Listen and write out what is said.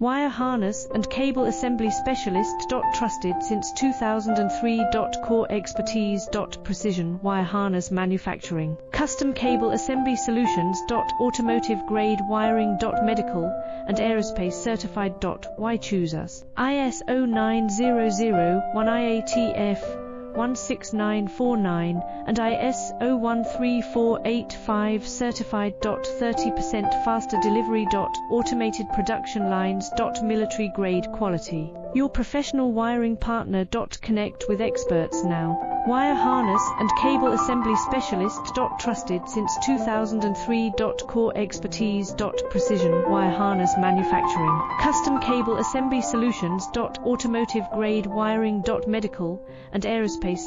Wire harness and cable assembly specialist. Trusted since 2003. Core expertise. Precision wire harness manufacturing. Custom cable assembly solutions. Automotive grade wiring. Medical and aerospace certified. Why choose us? ISO 9001 IATF 16949 and ISO 13485 certified. 30% faster delivery. Automated production lines. Military grade quality. Your professional wiring partner. Connect with experts now. Wire harness and cable assembly specialist. Trusted since 2003. Core expertise. Precision wire harness manufacturing. Custom cable assembly solutions. Automotive grade wiring. Medical and aerospace